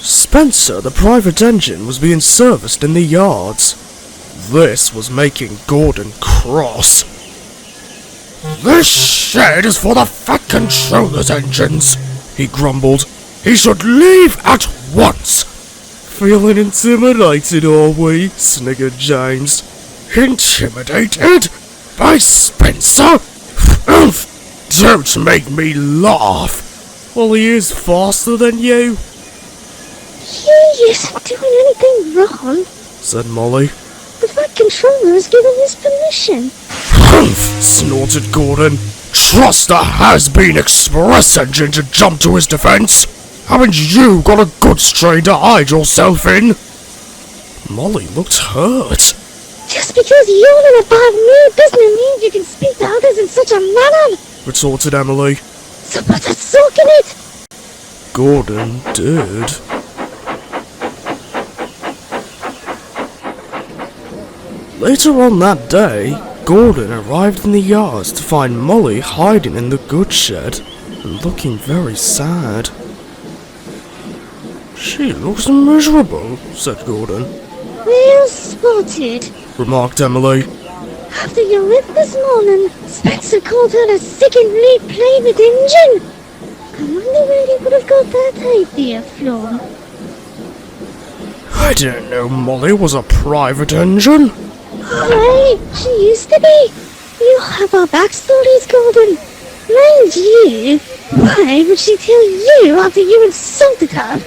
Spencer, the private engine, was being serviced in the yards. This was making Gordon cross. "This shed is for the Fat Controller's engines," he grumbled. "He should leave at once." "Feeling intimidated, are we?" sniggered James. "Intimidated? By Spencer? Don't make me laugh." "Well, he is faster than you." "He isn't doing anything wrong," said Molly. "The Fat Controller has given his permission." "Humph!" snorted Gordon. "Trust the has-been express engine to jump to his defense. Haven't you got a goods train to hide yourself in?" Molly looked hurt. "Just because you're in a bad mood doesn't mean you can speak to others in such a manner," retorted Emily. "So put a sock in it." Gordon did. Later on that day, Gordon arrived in the yards to find Molly hiding in the goods shed and looking very sad. "She looks miserable," said Gordon. "Well spotted," remarked Emily. "After you left this morning, Spencer called her a second-rate private engine. I wonder where he would have got that idea from." "I didn't know Molly was a private engine." Alright, she used to be. You have our backstories, Gordon. Mind you, why would she tell you after you insulted her?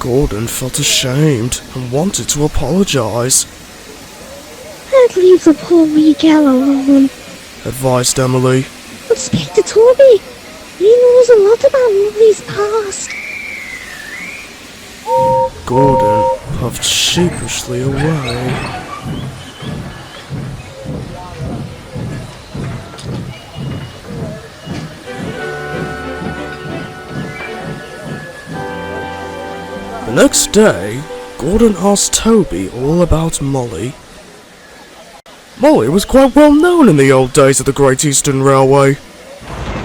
Gordon felt ashamed and wanted to apologize. "I'd leave the poor wee gal alone," advised Emily. "But speak to Toby. He knows a lot about Molly's past." Gordon puffed sheepishly away. The next day, Gordon asked Toby all about Molly. Molly was quite well known in the old days of the Great Eastern Railway.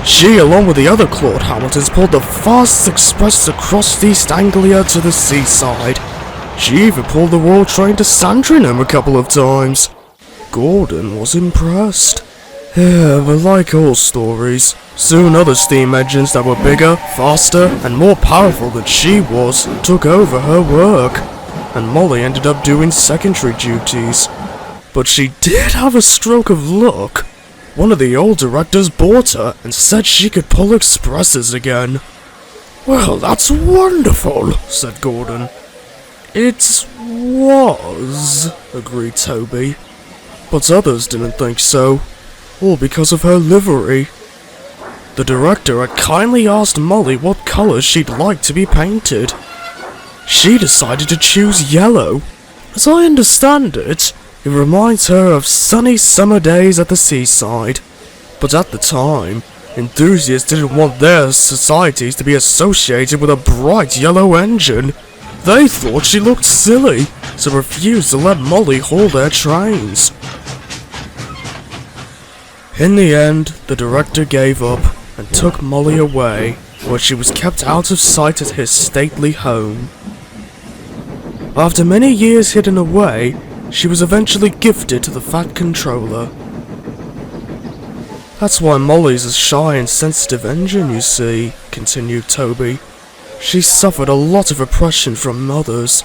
She, along with the other Claud Hamiltons, pulled the fastest express across East Anglia to the seaside. She even pulled the Royal Train to Sandringham a couple of times. Gordon was impressed. Yeah, but like all stories, soon other steam engines that were bigger, faster, and more powerful than she was took over her work, and Molly ended up doing secondary duties. But she did have a stroke of luck. One of the old directors bought her and said she could pull expresses again. "Well, that's wonderful," said Gordon. "It was," agreed Toby. But others didn't think so, all because of her livery. The director had kindly asked Molly what colours she'd like to be painted. She decided to choose yellow. As I understand it, it reminds her of sunny summer days at the seaside. But at the time, enthusiasts didn't want their societies to be associated with a bright yellow engine. They thought she looked silly, so refused to let Molly haul their trains. In the end, the director gave up and took Molly away, where she was kept out of sight at his stately home. After many years hidden away, she was eventually gifted to the Fat Controller. "That's why Molly's a shy and sensitive engine, you see," continued Toby. "She suffered a lot of oppression from others,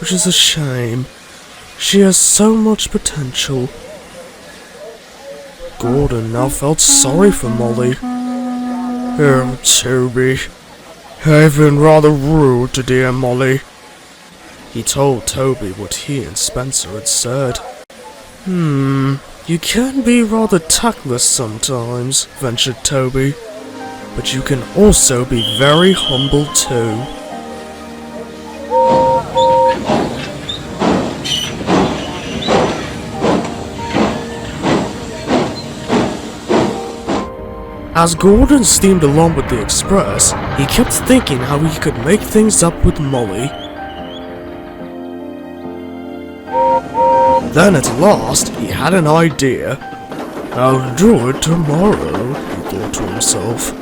which is a shame. She has so much potential." Gordon now felt sorry for Molly. "Oh, Toby, I've been rather rude to dear Molly." He told Toby what he and Spencer had said. You can be rather tactless sometimes," ventured Toby. "But you can also be very humble too." As Gordon steamed along with the express, he kept thinking how he could make things up with Molly. Then at last, he had an idea. I'll do it tomorrow, he thought to himself.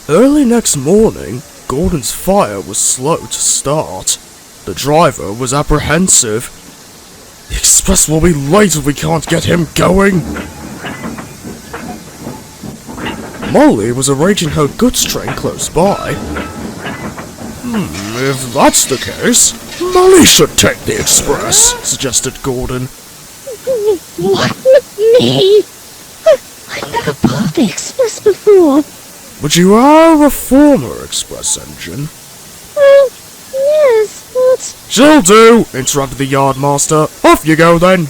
Early next morning, Gordon's fire was slow to start. The driver was apprehensive. The express will be late if we can't get him going. Molly was arranging her goods train close by. If that's the case, Molly should take the express, suggested Gordon. What? Me? I've never bought the express before. But you are a former express engine. Well, yes, but... She'll do, interrupted the yardmaster. Off you go then.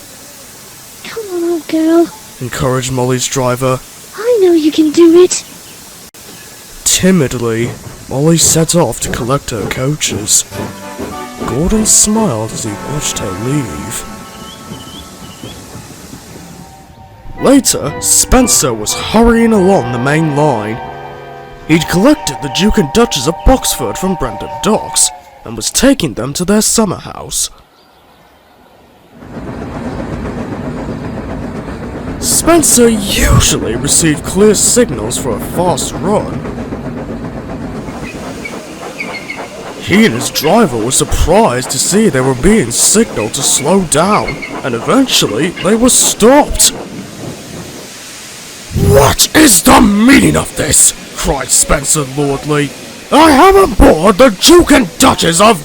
Come on, old girl. Encouraged Molly's driver. I know you can do it. Timidly, Molly set off to collect her coaches. Gordon smiled as he watched her leave. Later, Spencer was hurrying along the main line. He'd collected the Duke and Duchess of Boxford from Brandon Docks and was taking them to their summer house. Spencer usually received clear signals for a fast run. He and his driver were surprised to see they were being signaled to slow down, and eventually they were stopped. "What is the meaning of this?" cried Spencer lordly. "I am aboard the Duke and Duchess of..."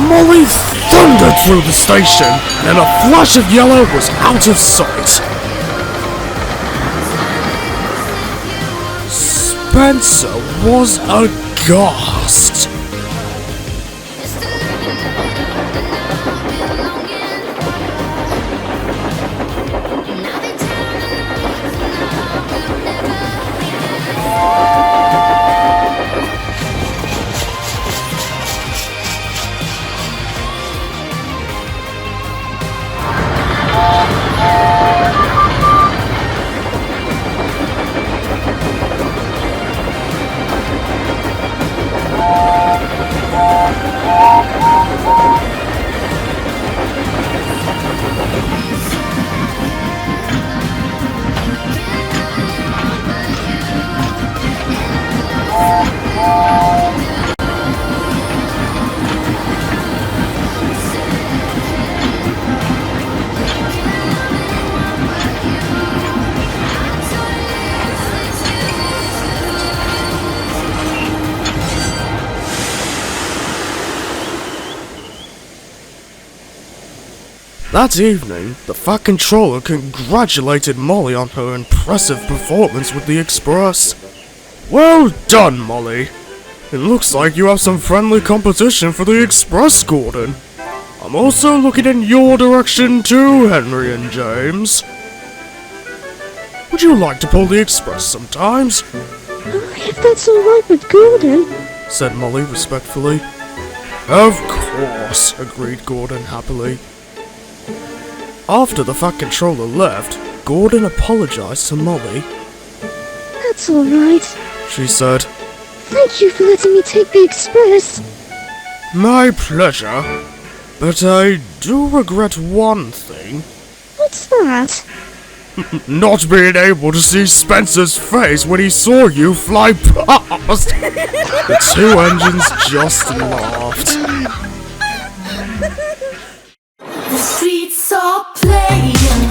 Molly thundered through the station, and in a flash of yellow was out of sight. Spencer was aghast. That evening, the Fat Controller congratulated Molly on her impressive performance with the Express. "Well done, Molly. It looks like you have some friendly competition for the Express, Gordon. I'm also looking in your direction too, Henry and James. Would you like to pull the Express sometimes?" If that's alright with Gordon. said Molly respectfully. "Of course," agreed Gordon happily. After the Fat Controller left, Gordon apologized to Molly. That's alright. She said, Thank you for letting me take the Express. "My pleasure, but I do regret one thing. What's that? Not being able to see Spencer's face when he saw you fly past." The two engines just laughed. The streets are playing